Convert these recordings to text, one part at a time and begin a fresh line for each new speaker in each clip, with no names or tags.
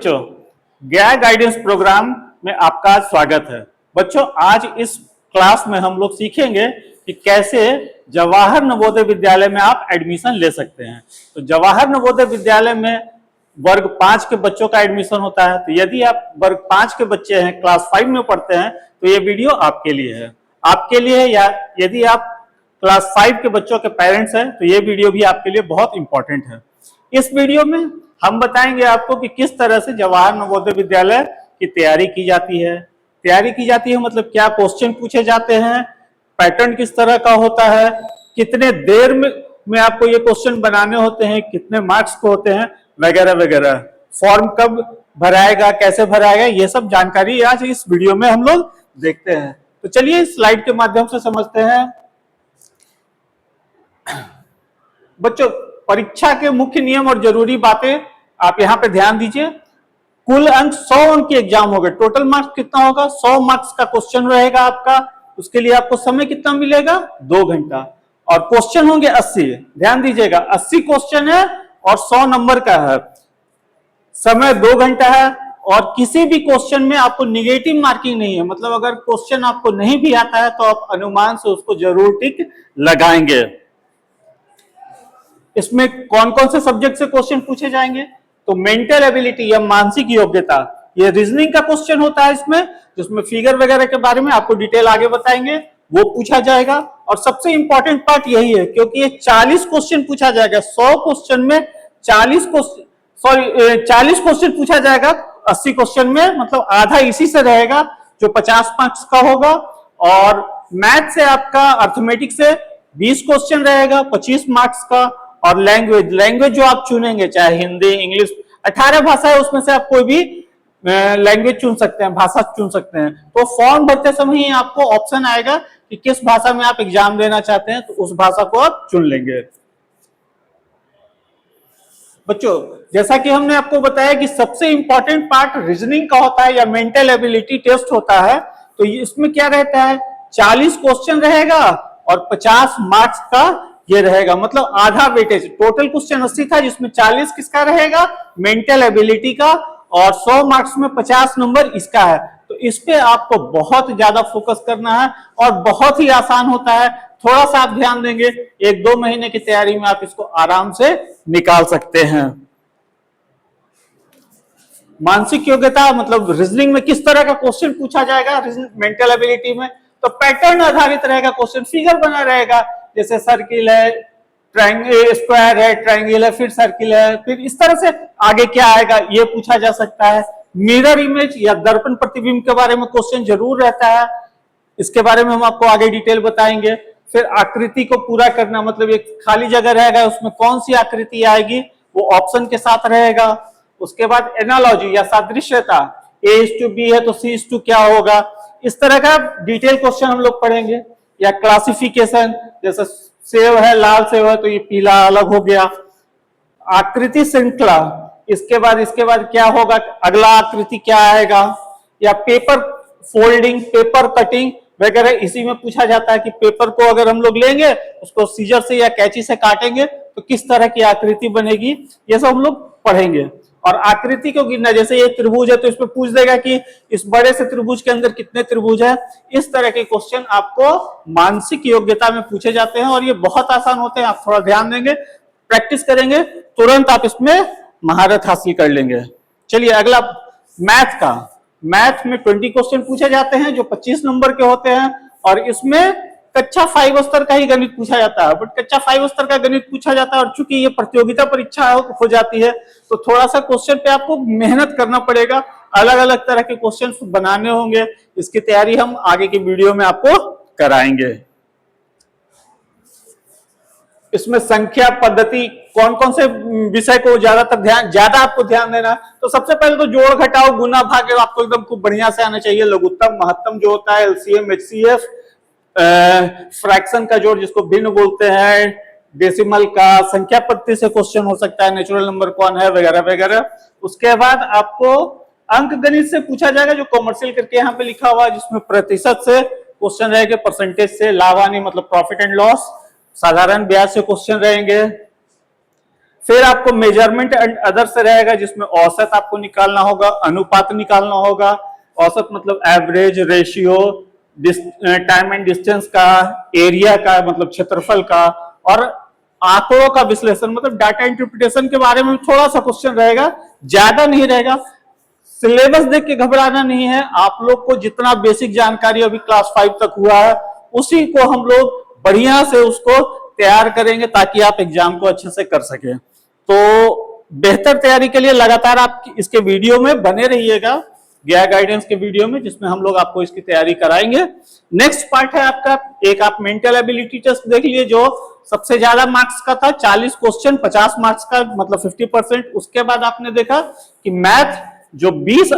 बच्चों, गया guidance programme में आपका स्वागत है। बच्चों, आज इस क्लास में हम लोग सीखेंगे कि कैसे जवाहर नवोदय विद्यालय में आप एडमिशन ले सकते हैं। तो जवाहर नवोदय विद्यालय में वर्ग 5 के बच्चों का एडमिशन होता है। तो यदि आप वर्ग 5 के बच्चे हैं, क्लास 5 में पढ़ते हैं, तो ये वीडियो आपके लिए है। आपके लिए, या यदि आप क्लास 5 के बच्चों के पेरेंट्स हैं, तो ये वीडियो भी आपके लिए बहुत इंपॉर्टेंट है। इस वीडियो में हम बताएंगे आपको कि किस तरह से जवाहर नवोदय विद्यालय की तैयारी की जाती है। तैयारी की जाती है मतलब क्या क्वेश्चन पूछे जाते हैं, पैटर्न किस तरह का होता है, कितने देर में आपको ये क्वेश्चन बनाने होते हैं, कितने मार्क्स को होते हैं, वगैरह वगैरह। फॉर्म कब भराएगा, कैसे भराएगा, ये सब जानकारी आज इस वीडियो में हम लोग देखते हैं। तो चलिए स्लाइड के माध्यम से समझते हैं। बच्चों, परीक्षा के मुख्य नियम और जरूरी बातें आप यहां पे ध्यान दीजिए। कुल अंक 100 अंक की एग्जाम होगा। टोटल मार्क्स कितना होगा? 100 मार्क्स का क्वेश्चन रहेगा आपका। उसके लिए आपको समय कितना मिलेगा? 2 घंटा। और क्वेश्चन होंगे 80। ध्यान दीजिएगा, 80 क्वेश्चन है और 100 नंबर का है। समय 2 घंटा है और किसी भी क्वेश्चन में आपको निगेटिव मार्किंग नहीं है। मतलब अगर क्वेश्चन आपको नहीं भी आता है तो आप अनुमान से उसको जरूर टिक लगाएंगे। इसमें कौन कौन से सब्जेक्ट से क्वेश्चन पूछे जाएंगे? तो मेंटल एबिलिटी या मानसिक योग्यता, ये रीजनिंग का क्वेश्चन होता है इसमें, जिसमें फिगर वगैरह के बारे में आपको डिटेल आगे बताएंगे, वो पूछा जाएगा। और सबसे इंपॉर्टेंट पार्ट यही है, क्योंकि ये 40 क्वेश्चन पूछा जाएगा। 100 क्वेश्चन में 40 क्वेश्चन पूछा जाएगा 80 क्वेश्चन में, मतलब आधा इसी से रहेगा जो 50 मार्क्स का होगा। और मैथ से आपका, अर्थमेटिक से 20 क्वेश्चन रहेगा 25 मार्क्स का। और लैंग्वेज जो आप चुनेंगे, चाहे हिंदी, इंग्लिश, 18 भाषा है, उसमें से आप कोई भी लैंग्वेज चुन सकते हैं, भाषा चुन सकते हैं। तो फॉर्म भरते समय ही आपको ऑप्शन आएगा कि किस भाषा में आप एग्जाम देना चाहते हैं, तो उस भाषा को आप चुन लेंगे। बच्चों, जैसा कि हमने आपको बताया कि सबसे इंपॉर्टेंट पार्ट रीजनिंग का होता है या मेंटल एबिलिटी टेस्ट होता है। तो इसमें क्या रहता है, 40 क्वेश्चन रहेगा और 50 मार्क्स का ये रहेगा, मतलब आधा वेटेज। टोटल क्वेश्चन 80 था, जिसमें 40 किसका रहेगा? मेंटल एबिलिटी का। और 100 मार्क्स में 50 नंबर इसका है। तो इस पे आपको बहुत ज्यादा फोकस करना है और बहुत ही आसान होता है। थोड़ा सा आप ध्यान देंगे, 1-2 महीने की तैयारी में आप इसको आराम से निकाल सकते हैं। मानसिक योग्यता मतलब रीजनिंग में किस तरह का क्वेश्चन पूछा जाएगा। मेंटल एबिलिटी में तो पैटर्न आधारित रहेगा क्वेश्चन, फिगर बना रहेगा, जैसे सर्किल है, ट्रायंगल, स्क्वायर है, ट्रायंगल है, फिर सर्किल है, फिर इस तरह से आगे क्या आएगा ये पूछा जा सकता है। मिरर इमेज या दर्पण प्रतिबिंब के बारे में क्वेश्चन जरूर रहता है, इसके बारे में हम आपको आगे डिटेल बताएंगे। फिर आकृति को पूरा करना, मतलब एक खाली जगह रहेगा, उसमें कौन सी आकृति आएगी वो ऑप्शन के साथ रहेगा। उसके बाद एनालॉजी या सादृश्यता, A:B है तो C:2 क्या होगा, इस तरह का डिटेल क्वेश्चन हम लोग पढ़ेंगे। या क्लासिफिकेशन, जैसे सेव है, लाल सेव है तो ये पीला अलग हो गया। आकृति श्रृंखला, इसके बाद क्या होगा, अगला आकृति क्या आएगा। या पेपर फोल्डिंग, पेपर कटिंग वगैरह इसी में पूछा जाता है कि पेपर को अगर हम लोग लेंगे, उसको सीजर से या कैंची से काटेंगे तो किस तरह की आकृति बनेगी, ये सब हम लोग पढ़ेंगे। और आकृति को गिनना, जैसे ये त्रिभुज है तो इसमें पूछ देगा कि इस बड़े से त्रिभुज के अंदर कितने त्रिभुज है। इस तरह के क्वेश्चन आपको मानसिक योग्यता में पूछे जाते हैं और ये बहुत आसान होते हैं। आप थोड़ा ध्यान देंगे, प्रैक्टिस करेंगे, तुरंत आप इसमें महारत हासिल कर लेंगे। चलिए अगला मैथ का। मैथ में 20 क्वेश्चन पूछे जाते हैं जो 25 नंबर के होते हैं। और इसमें कक्षा 5 स्तर का ही गणित पूछा जाता है, बट कक्षा 5 स्तर का गणित पूछा जाता है और चूंकि ये प्रतियोगिता परीक्षा हो जाती है तो थोड़ा सा क्वेश्चन पे आपको मेहनत करना पड़ेगा। अलग अलग तरह के क्वेश्चन बनाने होंगे, इसकी तैयारी हम आगे की वीडियो में आपको कराएंगे। इसमें संख्या पद्धति, कौन कौन से विषय को ज्यादा आपको ध्यान देना। तो सबसे पहले तो जोड़ घटाओ गुना भाग आपको एकदम खूब बढ़िया से आना चाहिए। लघुत्तम महत्तम जो होता है, LCM HCF, फ्रैक्शन का जोड़ जिसको भिन्न बोलते हैं, डेसिमल का, संख्या पद्धति से क्वेश्चन हो सकता है, नेचुरल नंबर कौन है वगैरह वगैरह। उसके बाद आपको अंक गणित से पूछा जाएगा जो कॉमर्शियल करके यहाँ पे लिखा हुआ है, जिसमें प्रतिशत से क्वेश्चन रहेंगे, परसेंटेज से, लाभ हानि मतलब प्रॉफिट एंड लॉस, साधारण ब्याज से क्वेश्चन रहेंगे। फिर आपको मेजरमेंट एंड अदर से रहेगा, जिसमें औसत आपको निकालना होगा, अनुपात निकालना होगा। औसत मतलब average, ratio, time and distance का, एरिया का मतलब क्षेत्रफल का, और आंकड़ों का विश्लेषण मतलब डाटा इंटरप्रिटेशन के बारे में थोड़ा सा क्वेश्चन रहेगा, ज्यादा नहीं रहेगा। सिलेबस देख के घबराना नहीं है, आप लोग को जितना बेसिक जानकारी अभी क्लास 5 तक हुआ है उसी को हम लोग बढ़िया से उसको तैयार करेंगे ताकि आप एग्जाम को अच्छे से कर सके। तो बेहतर तैयारी के लिए लगातार आप इसके वीडियो में बने रहिएगा, गया गाइडेंस के वीडियो में, जिसमें हम लोग आपको इसकी तैयारी कराएंगे। नेक्स्ट पार्ट है आपका, एक आप मेंटल एबिलिटी टेस्ट देख लिए जो सबसे ज्यादा मार्क्स का था, 40 क्वेश्चन 50 मार्क्स का मतलब 50%। उसके बाद आपने देखा कि मैथ जो 20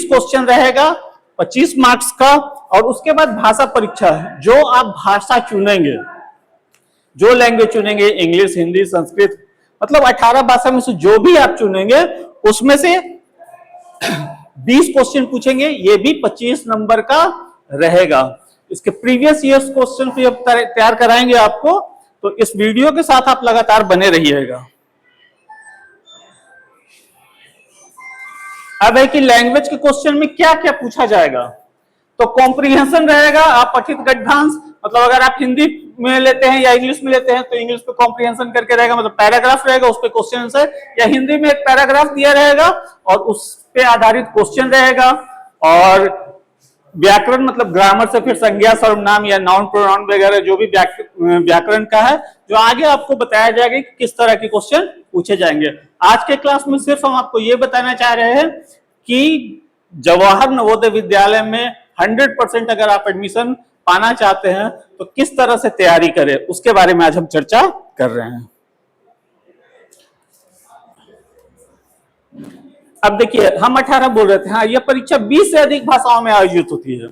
क्वेश्चन रहेगा 25 मार्क्स का, और उसके बाद भाषा परीक्षा है, जो आप भाषा चुनेंगे, जो लैंग्वेज चुनेंगे, इंग्लिश, हिंदी, संस्कृत, मतलब 18 भाषा में से जो भी आप चुनेंगे उसमें से 20 क्वेश्चन पूछेंगे, ये भी 25 नंबर का रहेगा। इसके प्रीवियस ईयर्स क्वेश्चन भी अब तैयार कराएंगे आपको, तो इस वीडियो के साथ आप लगातार बने रहिएगा। अब है कि लैंग्वेज के क्वेश्चन में क्या क्या पूछा जाएगा। तो कॉम्प्रिहेंशन रहेगा, आप पठित गद्यांश, मतलब अगर आप हिंदी में लेते हैं या इंग्लिश में लेते हैं तो इंग्लिश पे कॉम्प्रिहेंशन करके रहेगा, मतलब पैराग्राफ रहेगा, उस पे क्वेश्चन आंसर, या हिंदी में एक पैराग्राफ दिया रहेगा और उस पे आधारित क्वेश्चन रहेगा। और व्याकरण मतलब ग्रामर से फिर संज्ञा, सर्वनाम या नाउन, प्रोनाउन वगैरह जो भी व्याकरण का है, जो आगे आपको बताया जाएगा कि किस तरह के क्वेश्चन पूछे जाएंगे। आज के क्लास में सिर्फ हम आपको ये बताना चाह रहे हैं कि जवाहर नवोदय विद्यालय में 100% अगर आप एडमिशन पाना चाहते हैं तो किस तरह से तैयारी करें, उसके बारे में आज हम चर्चा कर रहे हैं। अब देखिए, हम 18 बोल रहे थे, हाँ, यह परीक्षा 20 से अधिक भाषाओं में आयोजित होती है।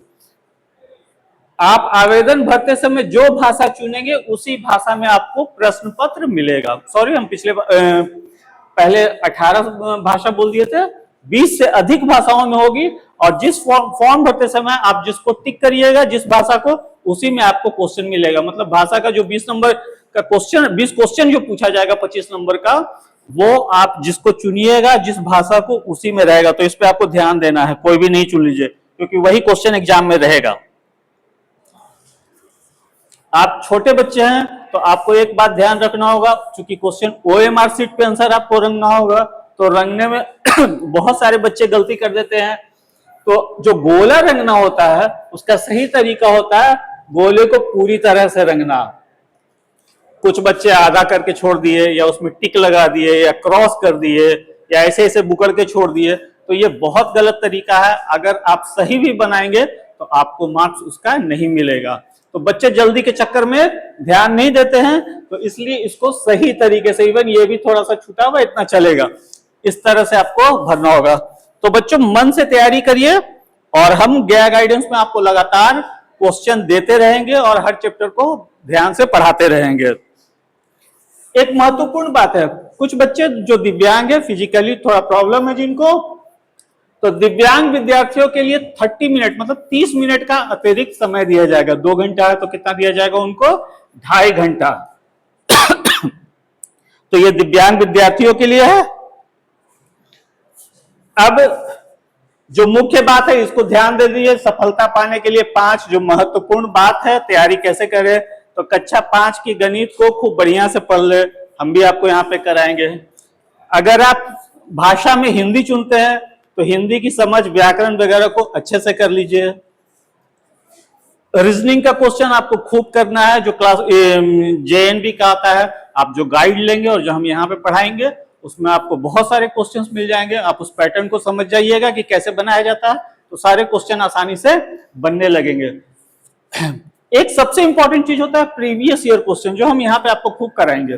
आप आवेदन भरते समय जो भाषा चुनेंगे उसी भाषा में आपको प्रश्न पत्र मिलेगा। सॉरी, हम पहले 18 भाषा बोल दिए थे, 20 से अधिक भाषाओं में होगी, और जिस फॉर्म भरते समय आप जिसको टिक करिएगा जिस भाषा को, उसी में आपको क्वेश्चन मिलेगा। मतलब भाषा का जो 20 नंबर का क्वेश्चन, 20 क्वेश्चन जो पूछा जाएगा 25 नंबर का, वो आप जिसको चुनिएगा जिस भाषा को, उसी में रहेगा। तो इस पे आपको ध्यान देना है, कोई भी नहीं चुन लीजिए, क्योंकि वही क्वेश्चन एग्जाम में रहेगा। आप छोटे बच्चे हैं तो आपको एक बात ध्यान रखना होगा, क्योंकि क्वेश्चन OMR शीट पे आंसर आपको रंगना होगा, तो रंगने में बहुत सारे बच्चे गलती कर देते हैं। तो जो गोला रंगना होता है उसका सही तरीका होता है गोले को पूरी तरह से रंगना। कुछ बच्चे आधा करके छोड़ दिए, या उसमें टिक लगा दिए, या क्रॉस कर दिए, या ऐसे ऐसे बुकड़ के छोड़ दिए, तो ये बहुत गलत तरीका है। अगर आप सही भी बनाएंगे तो आपको मार्क्स उसका नहीं मिलेगा। तो बच्चे जल्दी के चक्कर में ध्यान नहीं देते हैं, तो इसलिए इसको सही तरीके से, इवन ये भी थोड़ा सा छूटा हुआ इतना चलेगा, इस तरह से आपको भरना होगा। तो बच्चों मन से तैयारी करिए, और हम गया गाइडेंस में आपको लगातार क्वेश्चन देते रहेंगे और हर चैप्टर को ध्यान से पढ़ाते रहेंगे। एक महत्वपूर्ण बात है, कुछ बच्चे जो दिव्यांग है, फिजिकली थोड़ा प्रॉब्लम है जिनको, तो दिव्यांग विद्यार्थियों के लिए 30 मिनट मतलब 30 मिनट का अतिरिक्त समय दिया जाएगा। 2 घंटा है तो कितना दिया जाएगा उनको? 2.5 घंटा। तो ये दिव्यांग विद्यार्थियों के लिए है। अब जो मुख्य बात है इसको ध्यान दे दीजिए, सफलता पाने के लिए 5 जो महत्वपूर्ण बात है, तैयारी कैसे करें। तो कक्षा 5 की गणित को खूब बढ़िया से पढ़ ले, हम भी आपको यहाँ पे कराएंगे। अगर आप भाषा में हिंदी चुनते हैं तो हिंदी की समझ, व्याकरण वगैरह को अच्छे से कर लीजिए। रीजनिंग का क्वेश्चन आपको खूब करना है, जो क्लास JNV का आता है, आप जो गाइड लेंगे और जो हम यहाँ पे पढ़ाएंगे उसमें आपको बहुत सारे क्वेश्चंस मिल जाएंगे। आप उस पैटर्न को समझ जाइएगा कि कैसे बनाया जाता है, तो सारे क्वेश्चन आसानी से बनने लगेंगे। एक सबसे इंपॉर्टेंट चीज होता है प्रीवियस ईयर क्वेश्चन, जो हम यहाँ पे आपको खूब कराएंगे।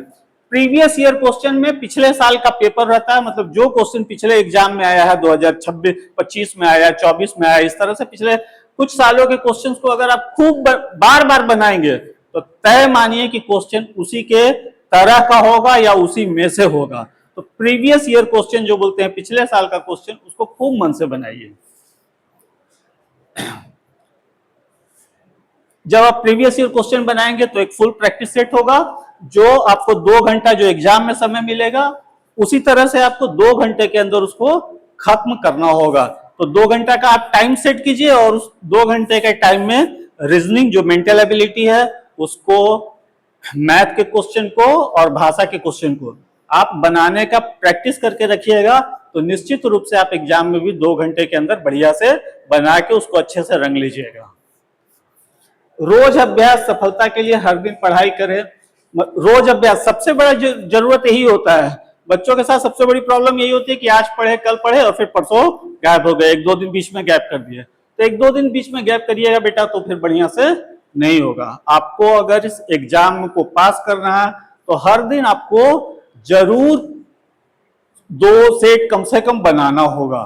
प्रीवियस ईयर क्वेश्चन में पिछले साल का पेपर रहता है, मतलब जो क्वेश्चन पिछले एग्जाम में आया है, 2026-25 में आया, 24 में आया, इस तरह से पिछले कुछ सालों के क्वेश्चंस को अगर आप खूब बार बार बनाएंगे तो तय मानिए कि क्वेश्चन उसी के तरह का होगा या उसी में से होगा। तो प्रीवियस ईयर क्वेश्चन जो बोलते हैं, पिछले साल का क्वेश्चन, उसको खूब मन से बनाइए। जब आप प्रीवियस ईयर क्वेश्चन बनाएंगे तो एक फुल प्रैक्टिस सेट होगा, जो आपको 2 घंटा जो एग्जाम में समय मिलेगा उसी तरह से आपको 2 घंटे के अंदर उसको खत्म करना होगा। तो 2 घंटा का आप टाइम सेट कीजिए और उस 2 घंटे के टाइम में रीजनिंग जो मेंटल एबिलिटी है उसको, मैथ के क्वेश्चन को और भाषा के क्वेश्चन को आप बनाने का प्रैक्टिस करके रखिएगा, तो निश्चित रूप से आप एग्जाम में भी 2 घंटे के अंदर बढ़िया से बना के उसको अच्छे से रंग लीजिएगा। रोज अभ्यास सफलता के लिए हर दिन पढ़ाई करें। रोज अभ्यास सबसे बड़ा जरूरत यही होता है। बच्चों के साथ सबसे बड़ी प्रॉब्लम यही होती है कि आज पढ़े कल पढ़े और फिर परसों गायब हो गए, 1-2 दिन बीच में गैप कर दिए। तो 1-2 दिन बीच में गैप करिएगा बेटा तो फिर बढ़िया से नहीं होगा। आपको अगर इस एग्जाम को पास करना है तो हर दिन आपको जरूर 2 सेट कम से कम बनाना होगा।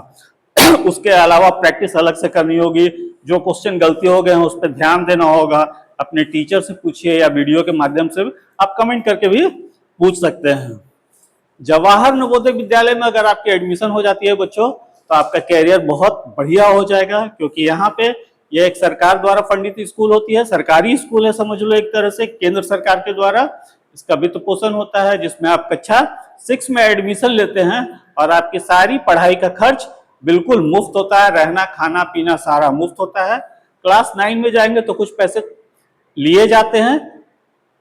उसके अलावा प्रैक्टिस अलग से करनी होगी। जो क्वेश्चन गलती हो गए हैं उस पर ध्यान देना होगा। अपने टीचर से पूछिए या वीडियो के माध्यम से आप कमेंट करके भी पूछ सकते हैं। जवाहर नवोदय विद्यालय में अगर आपकी एडमिशन हो जाती है बच्चों तो आपका कैरियर बहुत बढ़िया हो जाएगा, क्योंकि यहाँ पे ये एक सरकार द्वारा फंडित स्कूल होती है, सरकारी स्कूल है समझ लो एक तरह से, केंद्र सरकार के द्वारा इसका वित्त पोषण होता है, जिसमें आप कक्षा 6 में एडमिशन लेते हैं और आपकी सारी पढ़ाई का खर्च बिल्कुल मुफ्त होता है, रहना खाना पीना सारा मुफ्त होता है। क्लास 9 में जाएंगे तो कुछ पैसे लिए जाते हैं,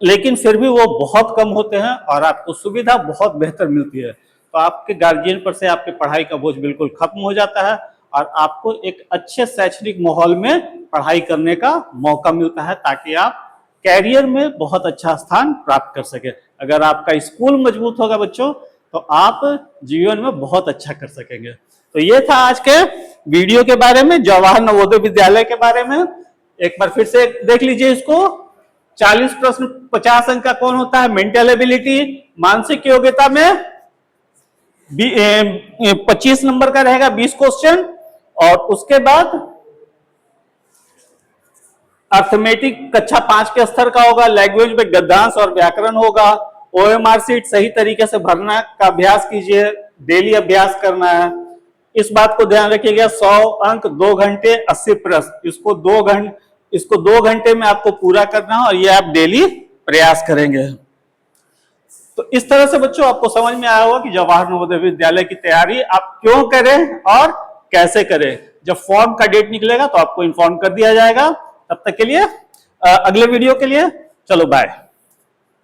लेकिन फिर भी वो बहुत कम होते हैं और आपको सुविधा बहुत बेहतर मिलती है। तो आपके गार्जियन पर से आपके पढ़ाई का बोझ बिल्कुल खत्म हो जाता है और आपको एक अच्छे शैक्षणिक माहौल में पढ़ाई करने का मौका मिलता है, ताकि आप कैरियर में बहुत अच्छा स्थान प्राप्त कर सके। अगर आपका स्कूल मजबूत होगा बच्चों तो आप जीवन में बहुत अच्छा कर सकेंगे। तो ये था आज के वीडियो के बारे में, जवाहर नवोदय विद्यालय के बारे में। एक बार फिर से देख लीजिए इसको। 40 प्रश्न 50 अंक का कौन होता है? Mental ability. मानसिक योग्यता में 25 नंबर का रहेगा 20 क्वेश्चन, और उसके बाद अर्थमेटिक कक्षा 5 के स्तर का होगा। लैंग्वेज में गद्यांश और व्याकरण होगा। ओएमआर सीट सही तरीके से भरना का अभ्यास कीजिए, डेली अभ्यास करना है। इस बात को ध्यान रखिएगा, 100 अंक 2 घंटे 80 प्रश्न, इसको 2 घंटे में आपको पूरा करना है और ये आप डेली प्रयास करेंगे। तो इस तरह से बच्चों आपको समझ में आया होगा कि जवाहर नवोदय विद्यालय की तैयारी आप क्यों करें और कैसे करें। जब फॉर्म का डेट निकलेगा तो आपको इन्फॉर्म कर दिया जाएगा। तब तक के लिए अगले वीडियो के लिए चलो बाय।